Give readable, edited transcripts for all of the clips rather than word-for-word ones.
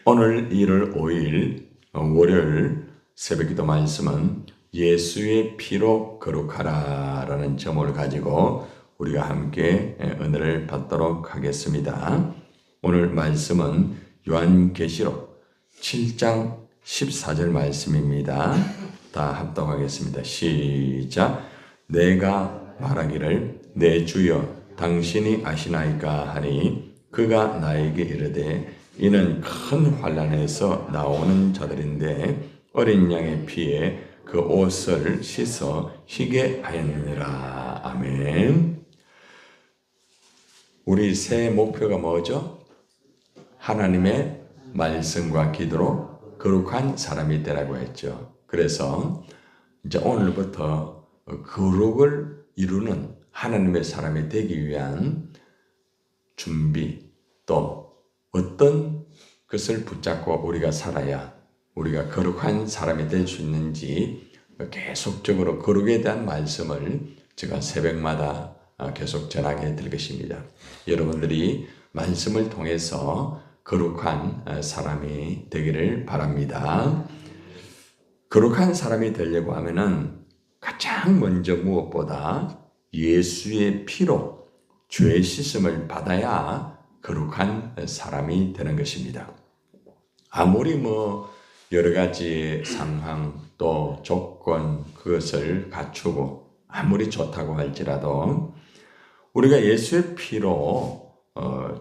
오늘 1월 5일 월요일 새벽기도 말씀은 예수의 피로 거룩하라 라는 제목을 가지고 우리가 함께 은혜를 받도록 하겠습니다. 오늘 말씀은 요한계시록 7장 14절 말씀입니다. 다 합독하겠습니다. 시작. 내가 말하기를 내 주여 당신이 아시나이까 하니 그가 나에게 이르되 이는 큰 환난에서 나오는 자들인데 어린 양의 피에 그 옷을 씻어 희게 하였느니라. 아멘. 우리 새해 목표가 뭐죠? 하나님의 말씀과 기도로 거룩한 사람이 되라고 했죠. 그래서 이제 오늘부터 거룩을 이루는 하나님의 사람이 되기 위한 준비, 또 어떤 것을 붙잡고 우리가 살아야 우리가 거룩한 사람이 될 수 있는지 계속적으로 거룩에 대한 말씀을 제가 새벽마다 계속 전하게 될 것입니다. 여러분들이 말씀을 통해서 거룩한 사람이 되기를 바랍니다. 거룩한 사람이 되려고 하면은 가장 먼저 무엇보다 예수의 피로 죄 씻음을 받아야 거룩한 사람이 되는 것입니다. 아무리 여러 가지 상황 또 조건 그것을 갖추고 아무리 좋다고 할지라도 우리가 예수의 피로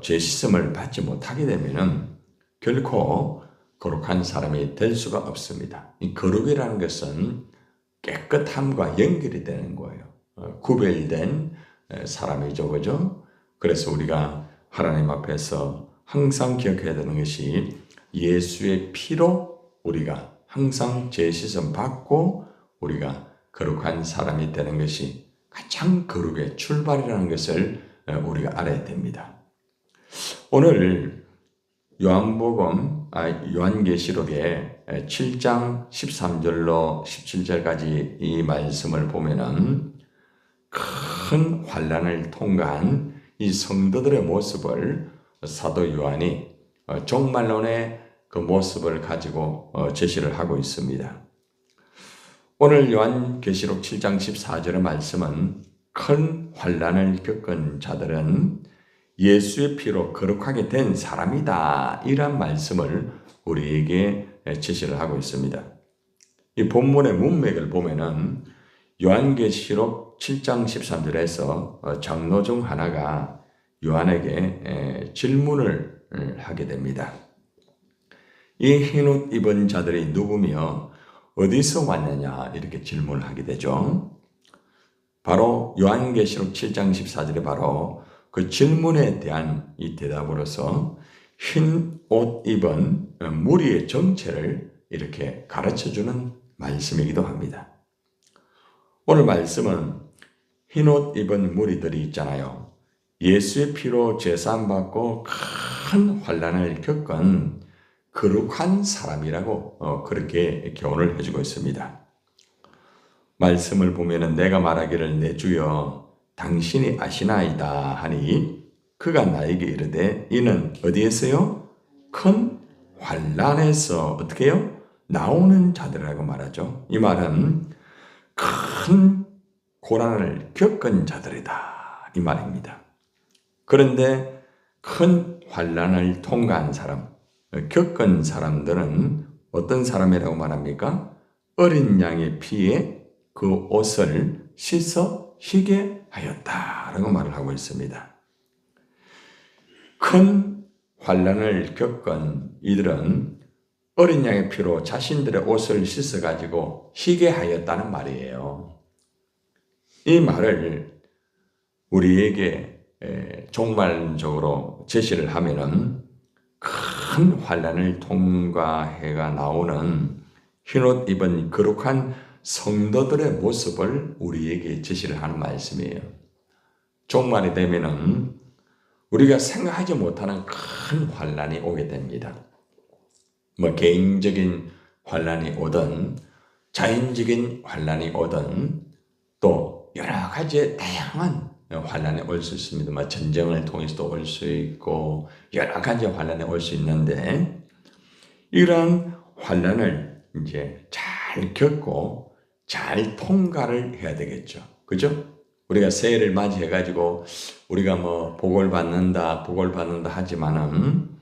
죄 씻음을 받지 못하게 되면은 결코 거룩한 사람이 될 수가 없습니다. 이 거룩이라는 것은 깨끗함과 연결이 되는 거예요. 구별된 사람이죠, 그죠? 그래서 우리가 하나님 앞에서 항상 기억해야 되는 것이 예수의 피로 우리가 항상 죄 씻음 받고 우리가 거룩한 사람이 되는 것이 가장 거룩의 출발이라는 것을 우리가 알아야 됩니다. 오늘 요한계시록의 7장 13절로 17절까지 이 말씀을 보면은 큰 환난을 통과한 이 성도들의 모습을 사도 요한이 종말론의 그 모습을 가지고 제시를 하고 있습니다. 오늘 요한계시록 7장 14절의 말씀은 큰 환난을 겪은 자들은 예수의 피로 거룩하게 된 사람이다. 이런 말씀을 우리에게 제시를 하고 있습니다. 이 본문의 문맥을 보면은 요한계시록 7장 13절에서 장로 중 하나가 요한에게 질문을 하게 됩니다. 이 흰옷 입은 자들이 누구며 어디서 왔느냐 이렇게 질문을 하게 되죠. 바로 요한계시록 7장 14절에 바로 그 질문에 대한 이 대답으로서 흰 옷 입은 무리의 정체를 이렇게 가르쳐주는 말씀이기도 합니다. 오늘 말씀은 흰옷 입은 무리들이 있잖아요. 예수의 피로 제사함 받고 큰 환난을 겪은 거룩한 사람이라고 그렇게 교훈을 해주고 있습니다. 말씀을 보면은 내가 말하기를 내 주여 당신이 아시나이다 하니 그가 나에게 이르되 이는 어디에서요? 큰 환난에서 어떻게 해요? 나오는 자들이라고 말하죠. 이 말은 큰 고난을 겪은 자들이다 이 말입니다. 그런데 큰 환난을 통과한 사람, 겪은 사람들은 어떤 사람이라고 말합니까? 어린 양의 피에 그 옷을 씻어 희게 하였다라고 말을 하고 있습니다. 큰 환난을 겪은 이들은 어린 양의 피로 자신들의 옷을 씻어가지고 희게 하였다는 말이에요. 이 말을 우리에게 종말적으로 제시를 하면은 큰 환난을 통과해가 나오는 흰옷 입은 거룩한 성도들의 모습을 우리에게 제시를 하는 말씀이에요. 종말이 되면은 우리가 생각하지 못하는 큰 환난이 오게 됩니다. 개인적인 환난이 오든 자연적인 환난이 오든 또 여러 가지 다양한 환난이 올 수 있습니다. 전쟁을 통해서도 올 수 있고 여러 가지 환난이 올 수 있는데 이러한 환난을 이제 잘 겪고 잘 통과를 해야 되겠죠. 그죠? 우리가 새해를 맞이해 가지고 우리가 뭐 복을 받는다 하지만은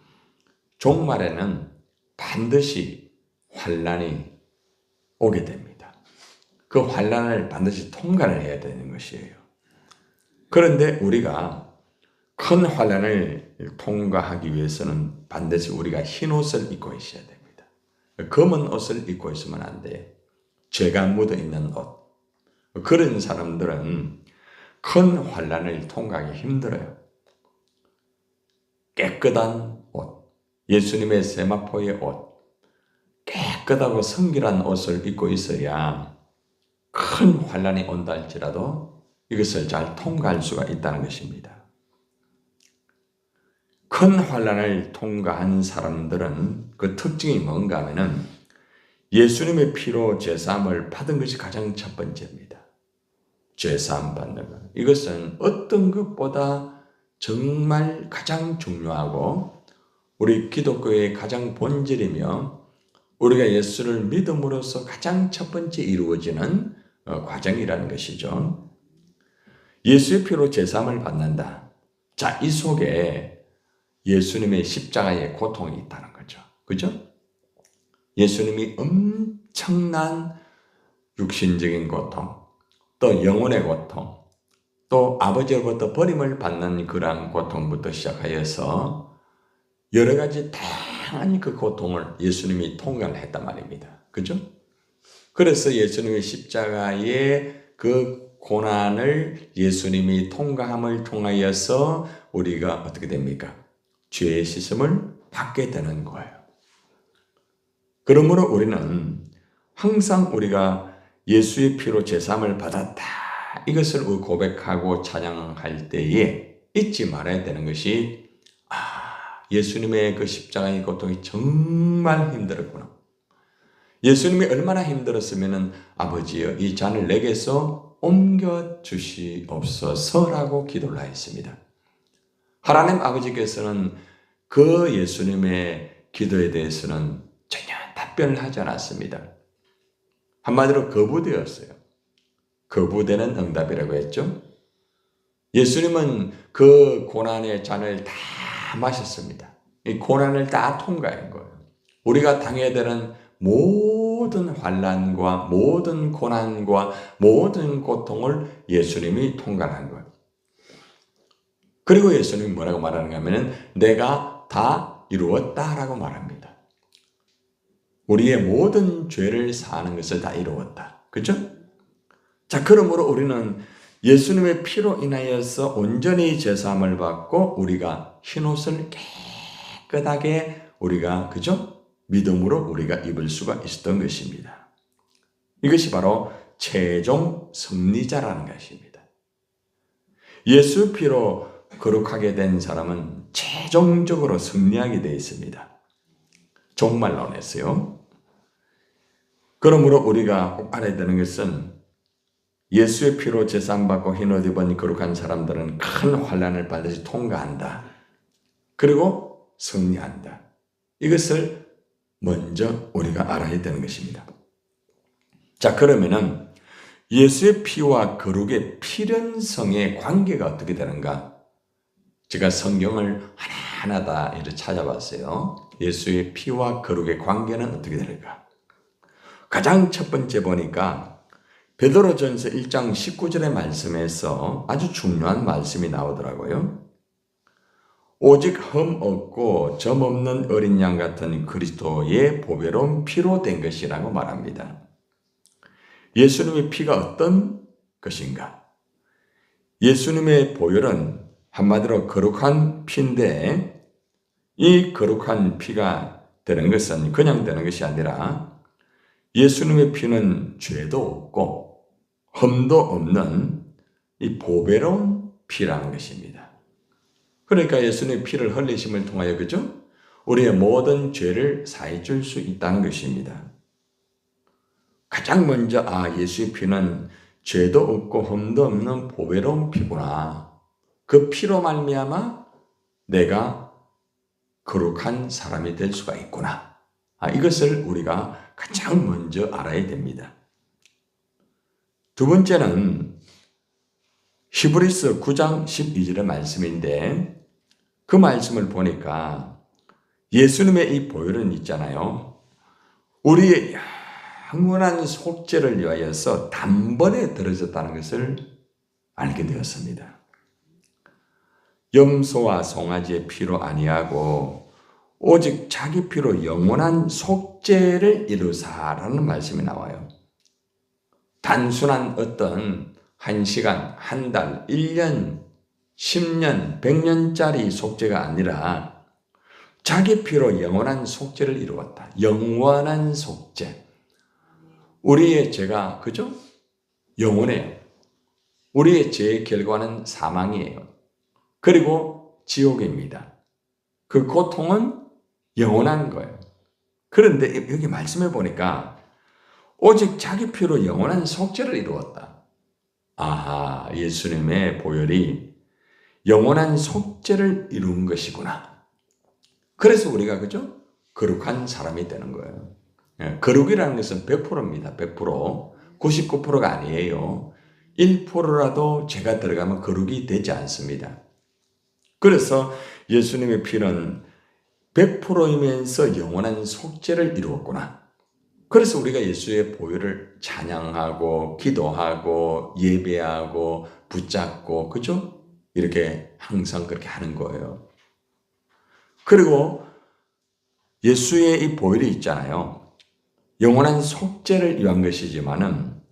종말에는 반드시 환난이 오게 됩니다. 그 환난을 반드시 통과를 해야 되는 것이에요. 그런데 우리가 큰 환난을 통과하기 위해서는 반드시 우리가 흰 옷을 입고 있어야 됩니다. 검은 옷을 입고 있으면 안 돼요. 죄가 묻어 있는 옷. 그런 사람들은 큰 환난을 통과하기 힘들어요. 깨끗한 옷, 예수님의 세마포의 옷, 깨끗하고 성결한 옷을 입고 있어야 큰 환난이 온다 할지라도 이것을 잘 통과할 수가 있다는 것입니다. 큰 환난을 통과한 사람들은 그 특징이 뭔가 하면은 예수님의 피로 죄사함을 받은 것이 가장 첫 번째입니다. 죄사함 받는 것. 이것은 어떤 것보다 정말 가장 중요하고 우리 기독교의 가장 본질이며 우리가 예수를 믿음으로써 가장 첫 번째 이루어지는 과정이라는 것이죠. 예수의 피로 죄사함을 받는다. 자, 이 속에 예수님의 십자가의 고통이 있다는 거죠. 그죠? 예수님이 엄청난 육신적인 고통, 또 영혼의 고통, 또 아버지로부터 버림을 받는 그러한 고통부터 시작하여서 여러 가지 다양한 그 고통을 예수님이 통과를 했단 말입니다. 그죠? 그래서 예수님의 십자가의 그 고난을 예수님이 통과함을 통하여서 우리가 어떻게 됩니까? 죄의 씻음을 받게 되는 거예요. 그러므로 우리는 항상 우리가 예수의 피로 제사함을 받았다. 이것을 고백하고 찬양할 때에 잊지 말아야 되는 것이 예수님의 그 십자가의 고통이 정말 힘들었구나. 예수님이 얼마나 힘들었으면 아버지여 이 잔을 내게서 옮겨주시옵소서라고 기도를 하였습니다. 하나님 아버지께서는 그 예수님의 기도에 대해서는 전혀 답변을 하지 않았습니다. 한마디로 거부되었어요. 거부되는 응답이라고 했죠. 예수님은 그 고난의 잔을 다 마셨습니다. 이 고난을 다 통과한 거예요. 우리가 당해야 되는 모든 환난과 모든 고난과 모든 고통을 예수님이 통과한 거예요. 그리고 예수님이 뭐라고 말하는가 하면 내가 다 이루었다라고 말합니다. 우리의 모든 죄를 사하는 것을 다 이루었다. 그렇죠? 자, 그러므로 우리는 예수님의 피로 인하여서 온전히 죄사함을 받고 우리가 흰옷을 깨끗하게 우리가 그죠? 믿음으로 우리가 입을 수가 있었던 것입니다. 이것이 바로 최종 승리자라는 것입니다. 예수 피로 거룩하게 된 사람은 최종적으로 승리하게 되어 있습니다. 종말론에서요. 그러므로 우리가 꼭 알아야 되는 것은 예수의 피로 제사함받고 흰옷 입은 거룩한 사람들은 큰 환난을 반드시 통과한다. 그리고 승리한다. 이것을 먼저 우리가 알아야 되는 것입니다. 자, 그러면은 예수의 피와 거룩의 필연성의 관계가 어떻게 되는가? 제가 성경을 하나하나 다 이렇게 찾아봤어요. 예수의 피와 거룩의 관계는 어떻게 되는가? 가장 첫 번째 보니까 베드로전서 1장 19절의 말씀에서 아주 중요한 말씀이 나오더라고요. 오직 흠 없고 점 없는 어린 양 같은 그리스도의 보배로운 피로 된 것이라고 말합니다. 예수님의 피가 어떤 것인가? 예수님의 보혈은 한마디로 거룩한 피인데 이 거룩한 피가 되는 것은 그냥 되는 것이 아니라 예수님의 피는 죄도 없고 흠도 없는 이 보배로운 피라는 것입니다. 그러니까 예수님의 피를 흘리심을 통하여 그죠? 우리의 모든 죄를 사해 줄 수 있다는 것입니다. 가장 먼저 예수의 피는 죄도 없고 흠도 없는 보배로운 피구나. 그 피로 말미암아 내가 거룩한 사람이 될 수가 있구나. 이것을 우리가 가장 먼저 알아야 됩니다. 두 번째는 히브리서 9장 12절의 말씀인데 그 말씀을 보니까 예수님의 이 보혈은 있잖아요. 우리의 영원한 속죄를 위하여서 단번에 들어졌다는 것을 알게 되었습니다. 염소와 송아지의 피로 아니하고 오직 자기 피로 영원한 속죄를 이루사라는 말씀이 나와요. 단순한 어떤 1시간, 한 달, 1년, 10년, 100년짜리 속죄가 아니라 자기 피로 영원한 속죄를 이루었다. 영원한 속죄. 우리의 죄가 그죠? 영원해요. 우리의 죄의 결과는 사망이에요. 그리고 지옥입니다. 그 고통은 영원한 거예요. 그런데 여기 말씀해 보니까 오직 자기 피로 영원한 속죄를 이루었다. 아하, 예수님의 보혈이 영원한 속죄를 이룬 것이구나. 그래서 우리가 그죠? 거룩한 사람이 되는 거예요. 거룩이라는 것은 100%입니다. 100%. 99%가 아니에요. 1%라도 죄가 들어가면 거룩이 되지 않습니다. 그래서 예수님의 피는 100%이면서 영원한 속죄를 이루었구나. 그래서 우리가 예수의 보혈을 찬양하고 기도하고 예배하고 붙잡고 그죠? 이렇게 항상 그렇게 하는 거예요. 그리고 예수의 이 보혈이 있잖아요. 영원한 속죄를 위한 것이지만은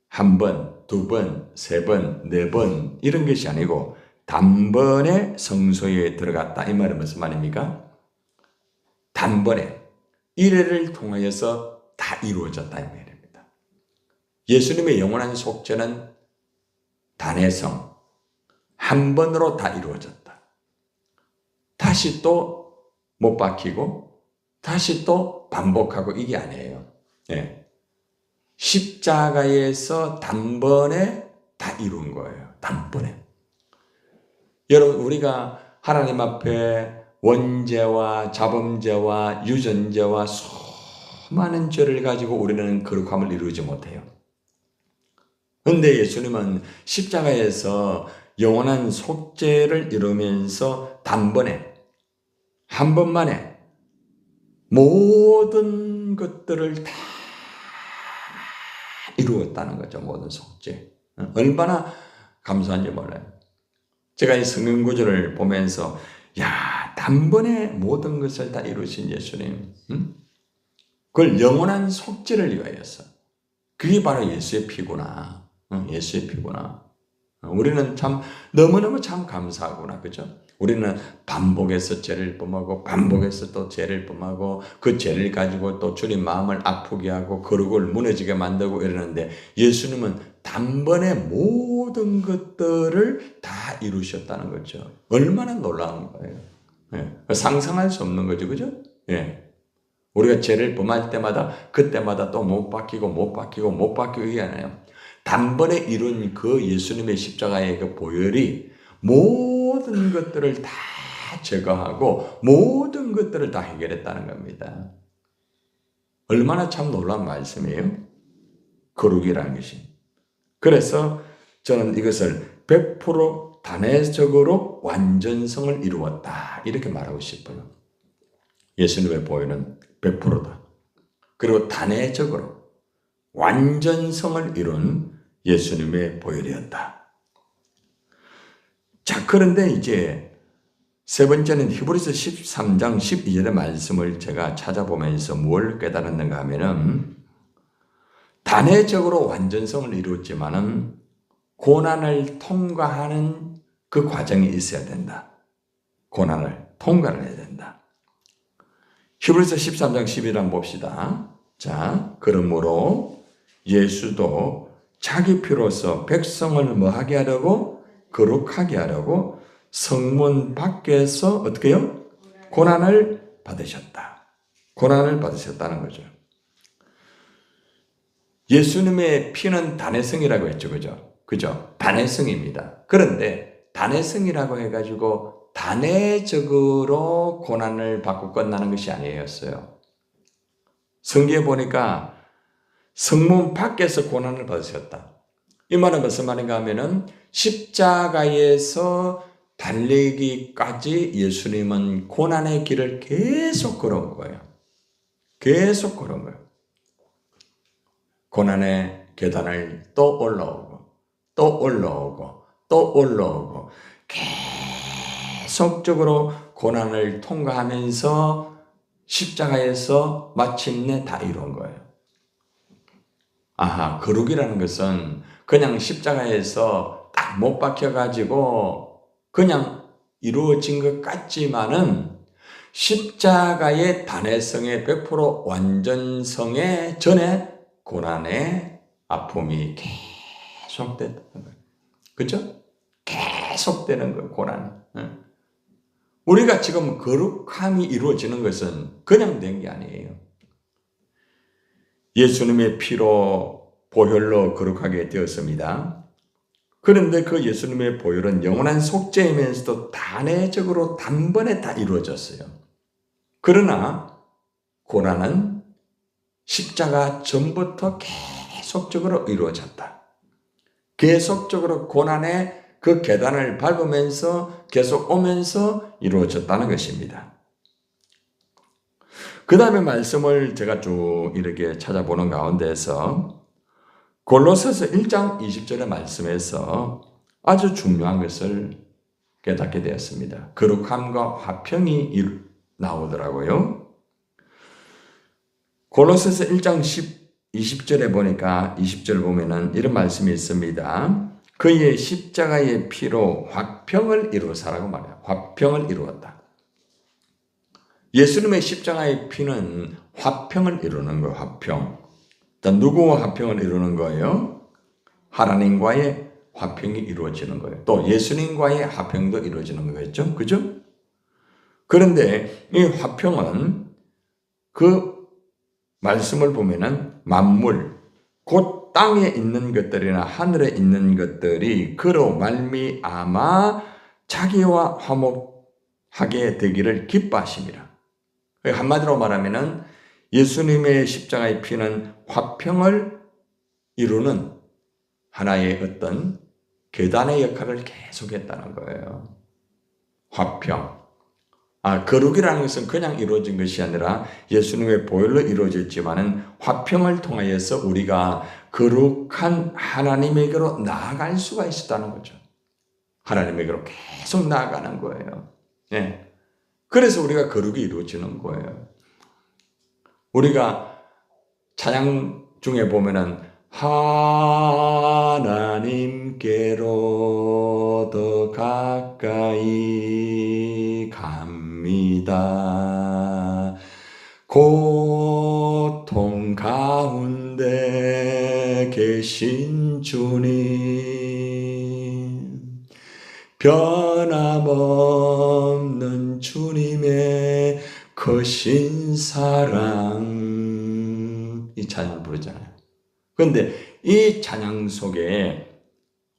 한 번, 두 번, 세 번, 네 번 이런 것이 아니고 단번에 성소에 들어갔다. 이 말은 무슨 말입니까? 단번에 이래를 통하여서 다 이루어졌다 이 말입니다. 예수님의 영원한 속죄는 단회성 한 번으로 다 이루어졌다. 다시 또 못 박히고 다시 또 반복하고 이게 아니에요. 네. 십자가에서 단번에 다 이룬 거예요. 단번에. 여러분 우리가 하나님 앞에 원죄와 자범죄와 유전죄와 수많은 죄를 가지고 우리는 거룩함을 이루지 못해요. 그런데 예수님은 십자가에서 영원한 속죄를 이루면서 단번에 한 번만에 모든 것들을 다 이루었다는 거죠. 모든 속죄. 얼마나 감사한지 몰라요. 제가 이 성경 구절을 보면서 단번에 모든 것을 다 이루신 예수님. 그걸 영원한 속죄를 위하여서. 그게 바로 예수의 피구나. 예수의 피구나. 우리는 참 너무너무 참 감사하구나. 그죠? 우리는 반복해서 죄를 범하고 반복해서 또 죄를 범하고 그 죄를 가지고 또 주님 마음을 아프게 하고 거룩을 무너지게 만들고 이러는데 예수님은 단번에 모든 것들을 다 이루셨다는 거죠. 얼마나 놀라운 거예요. 상상할 수 없는 거죠. 그죠? 우리가 죄를 범할 때마다 그때마다 또 못 박히고 못 박히고 못 박히고 이게 아니에요. 단번에 이룬 그 예수님의 십자가의 그 보혈이 모든 것들을 다 제거하고 모든 것들을 다 해결했다는 겁니다. 얼마나 참 놀라운 말씀이에요. 거룩이라는 것이. 그래서 저는 이것을 100% 단회적으로 완전성을 이루었다. 이렇게 말하고 싶어요. 예수님의 보혈은 100%다. 그리고 단회적으로 완전성을 이룬 예수님의 보혈이었다. 자, 그런데 이제 세 번째는 히브리서 13장 12절의 말씀을 제가 찾아보면서 뭘 깨달았는가 하면은 단회적으로 완전성을 이루었지만은 고난을 통과하는 그 과정이 있어야 된다. 고난을 통과를 해야 된다. 히브리서 13장 12절 한번 봅시다. 자, 그러므로 예수도 자기 피로서 백성을 뭐하게 하려고? 거룩하게 하려고 성문 밖에서 어떻게 해요? 고난을 받으셨다. 고난을 받으셨다는 거죠. 예수님의 피는 단회성이라고 했죠. 그죠? 단회성입니다. 그런데 단회성이라고 해가지고 단회적으로 고난을 받고 끝나는 것이 아니었어요. 성경에 보니까 성문 밖에서 고난을 받으셨다. 이 말은 무슨 말인가 하면은 십자가에서 달리기까지 예수님은 고난의 길을 계속 걸어온 거예요. 계속 걸어온 거예요. 고난의 계단을 또 올라오고 또 올라오고 또 올라오고 계속적으로 고난을 통과하면서 십자가에서 마침내 다 이룬 거예요. 아하, 거룩이라는 것은 그냥 십자가에서 딱 못 박혀가지고 그냥 이루어진 것 같지만은 십자가의 단회성의 100% 완전성의 전에 고난의 아픔이 계속됐다는 거예요. 그렇죠? 계속되는 거예요, 고난. 우리가 지금 거룩함이 이루어지는 것은 그냥 된 게 아니에요. 예수님의 피로 보혈로 거룩하게 되었습니다. 그런데 그 예수님의 보혈은 영원한 속죄이면서도 단회적으로 단번에 다 이루어졌어요. 그러나 고난은 십자가 전부터 계속적으로 이루어졌다. 계속적으로 고난의 그 계단을 밟으면서 계속 오면서 이루어졌다는 것입니다. 그 다음에 말씀을 제가 쭉 이렇게 찾아보는 가운데서 골로새서 1장 20절의 말씀에서 아주 중요한 것을 깨닫게 되었습니다. 거룩함과 화평이 나오더라고요. 골로새서 1장 20절에 보니까 20절 보면은 이런 말씀이 있습니다. 그의 십자가의 피로 화평을 이루사라고 말해요. 화평을 이루었다. 예수님의 십자가의 피는 화평을 이루는 거예요. 화평. 누구와 화평을 이루는 거예요? 하나님과의 화평이 이루어지는 거예요. 또 예수님과의 화평도 이루어지는 거겠죠? 그죠? 그런데 이 화평은 그 말씀을 보면은 만물, 곧 땅에 있는 것들이나 하늘에 있는 것들이 그로 말미암아 자기와 화목하게 되기를 기뻐하심이라. 한마디로 말하면은 예수님의 십자가의 피는 화평을 이루는 하나의 어떤 계단의 역할을 계속했다는 거예요. 화평. 거룩이라는 것은 그냥 이루어진 것이 아니라 예수님의 보혈로 이루어졌지만은 화평을 통하여서 우리가 거룩한 하나님에게로 나아갈 수가 있었다는 거죠. 하나님에게로 계속 나아가는 거예요. 예. 그래서 우리가 거룩이 이루어지는 거예요. 우리가 찬양 중에 보면은 하나님께로 더 가까이 갑니다. 고통 가운데 계신 주님, 변함없는 주님의 거신 사랑, 이 찬양을 부르잖아요. 그런데 이 찬양 속에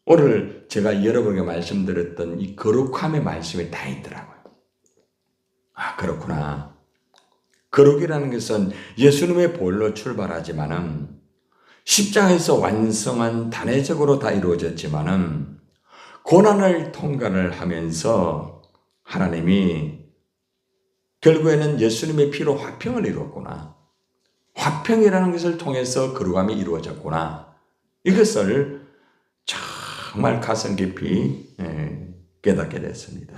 오늘 제가 여러분에게 말씀드렸던 이 거룩함의 말씀이 다 있더라고요. 그렇구나. 거룩이라는 것은 예수님의 보혈로 출발하지만은 십자가에서 완성한 단회적으로 다 이루어졌지만은 고난을 통과를 하면서 하나님이 결국에는 예수님의 피로 화평을 이루었구나. 화평이라는 것을 통해서 거룩함이 이루어졌구나. 이것을 정말 가슴 깊이 깨닫게 됐습니다.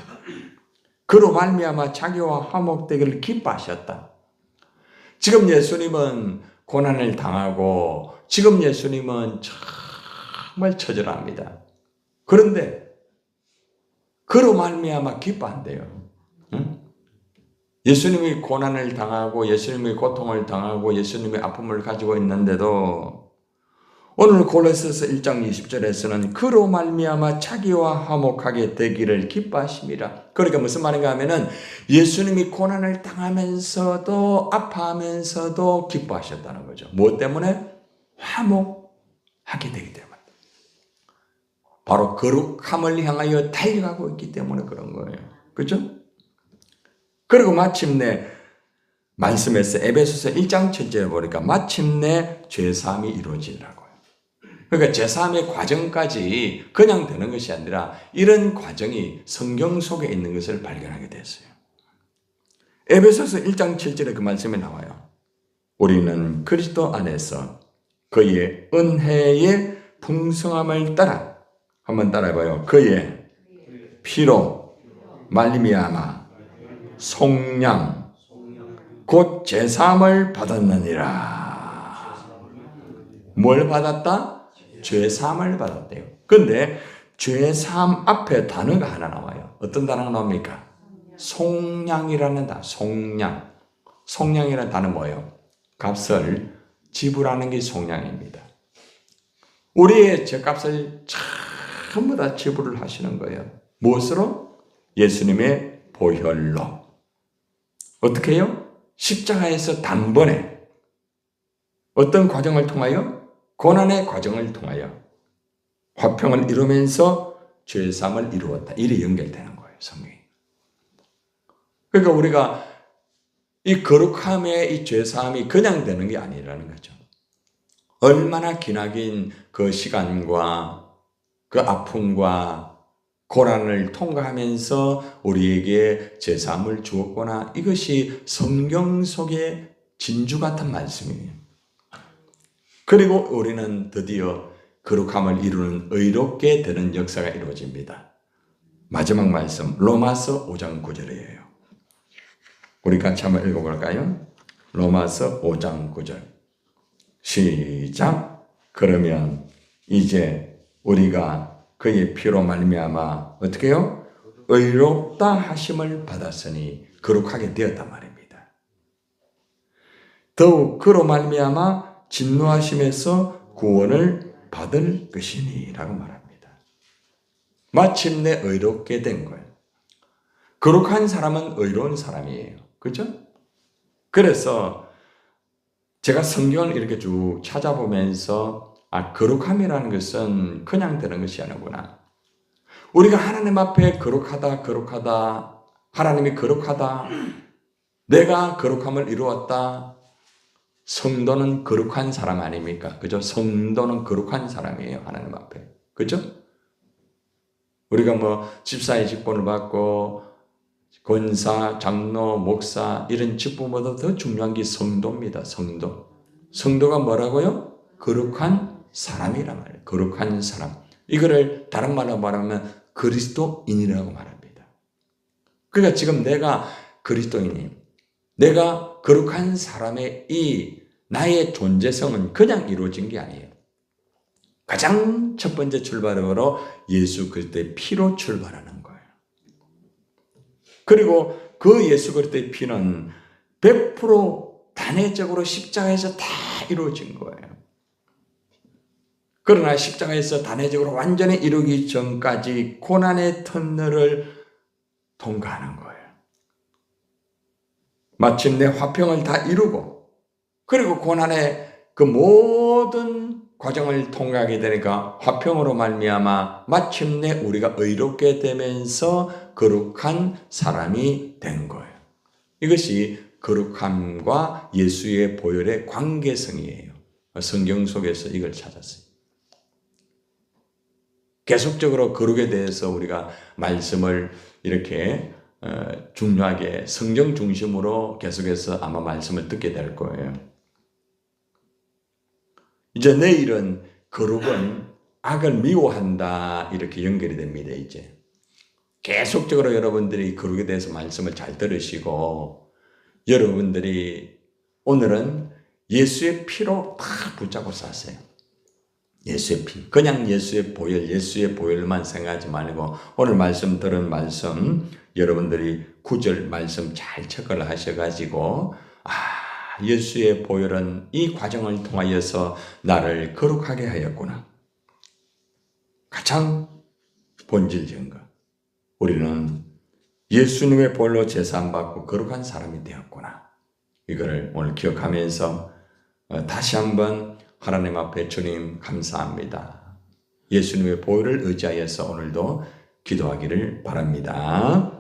그로 말미암아 자기와 화목되기를 기뻐하셨다. 지금 예수님은 고난을 당하고 지금 예수님은 정말 처절합니다. 그런데 그로 말미암아 기뻐한대요. 응? 예수님이 고난을 당하고 예수님이 고통을 당하고 예수님의 아픔을 가지고 있는데도 오늘 골로새서 1장 20절에서는 그로 말미암아 자기와 화목하게 되기를 기뻐하심이라. 그러니까 무슨 말인가 하면은 예수님이 고난을 당하면서도 아파하면서도 기뻐하셨다는 거죠. 무엇 때문에? 화목하게 되기 때문에. 바로 거룩함을 향하여 달려가고 있기 때문에 그런 거예요. 그렇죠? 그리고 마침내 말씀에서 에베소서 1장 7절에 보니까 마침내 죄사함이 이루어지더라고요. 그러니까 죄사함의 과정까지 그냥 되는 것이 아니라 이런 과정이 성경 속에 있는 것을 발견하게 됐어요. 에베소서 1장 7절에 그 말씀이 나와요. 우리는 그리스도 안에서 그의 은혜의 풍성함을 따라, 한번 따라해봐요. 그의 피로 말미암아 속량 곧 제사함을 받았느니라. 뭘 받았다? 죄사함을 받았대요. 그런데 죄사함 앞에 단어가 하나 나와요. 어떤 단어가 나옵니까? 속량이라는 단어. 속량. 속량이라는 단어 뭐예요? 값을 지불하는 게 속량입니다. 우리의 죄값을 전부 다 지불을 하시는 거예요. 무엇으로? 예수님의 보혈로. 어떻게 해요? 십자가에서 단번에 어떤 과정을 통하여? 고난의 과정을 통하여 화평을 이루면서 죄사함을 이루었다. 이래 연결되는 거예요, 성경이. 그러니까 우리가 이 거룩함의 이 죄사함이 그냥 되는 게 아니라는 거죠. 얼마나 기나긴 그 시간과 그 아픔과 고난을 통과하면서 우리에게 죄사함을 주었구나. 이것이 성경 속의 진주 같은 말씀이에요. 그리고 우리는 드디어 거룩함을 이루는 의롭게 되는 역사가 이루어집니다. 마지막 말씀 로마서 5장 9절이에요. 우리 같이 한번 읽어볼까요? 로마서 5장 9절 시작. 그러면 이제 우리가 그의 피로 말미암아 어떻게 해요? 의롭다 하심을 받았으니 거룩하게 되었단 말입니다. 더욱 그로 말미암아 진노하심에서 구원을 받을 것이니 라고 말합니다. 마침내 의롭게 된 거예요. 거룩한 사람은 의로운 사람이에요. 그렇죠? 그래서 제가 성경을 이렇게 쭉 찾아보면서 거룩함이라는 것은 그냥 되는 것이 아니구나. 우리가 하나님 앞에 거룩하다, 하나님이 거룩하다, 내가 거룩함을 이루었다. 성도는 거룩한 사람 아닙니까? 그죠? 성도는 거룩한 사람이에요, 하나님 앞에. 그죠? 우리가 집사의 직분을 받고 권사, 장로, 목사 이런 직분보다 더 중요한 게 성도입니다. 성도. 성도가 뭐라고요? 거룩한 사람이란 말이에요. 거룩한 사람. 이거를 다른 말로 말하면 그리스도인이라고 말합니다. 그러니까 지금 내가 그리스도인이, 내가 거룩한 사람의 이 나의 존재성은 그냥 이루어진 게 아니에요. 가장 첫 번째 출발으로 예수 그리스도의 피로 출발하는 거예요. 그리고 그 예수 그리스도의 피는 100% 단회적으로 십자가에서 다 이루어진 거예요. 그러나 십자가에서 단회적으로 완전히 이루기 전까지 고난의 터널을 통과하는 거예요. 마침내 화평을 다 이루고 그리고 고난의 그 모든 과정을 통과하게 되니까 화평으로 말미암아 마침내 우리가 의롭게 되면서 거룩한 사람이 된 거예요. 이것이 거룩함과 예수의 보혈의 관계성이에요. 성경 속에서 이걸 찾았어요. 계속적으로 거룩에 대해서 우리가 말씀을 이렇게 중요하게 성경 중심으로 계속해서 아마 말씀을 듣게 될 거예요. 이제 내일은 거룩은 악을 미워한다 이렇게 연결이 됩니다. 이제 계속적으로 여러분들이 거룩에 대해서 말씀을 잘 들으시고 여러분들이 오늘은 예수의 피로 딱 붙잡고 사세요. 예수의 피. 그냥 예수의 보혈만 생각하지 말고 오늘 말씀 들은 말씀 여러분들이 9절 말씀 잘 체크를 하셔가지고 예수의 보혈은 이 과정을 통하여서 나를 거룩하게 하였구나. 가장 본질적인 것. 우리는 예수님의 보혈로 제사함 받고 거룩한 사람이 되었구나. 이거를 오늘 기억하면서 다시 한번 하나님 앞에 주님 감사합니다. 예수님의 보혈을 의지하여서 오늘도 기도하기를 바랍니다.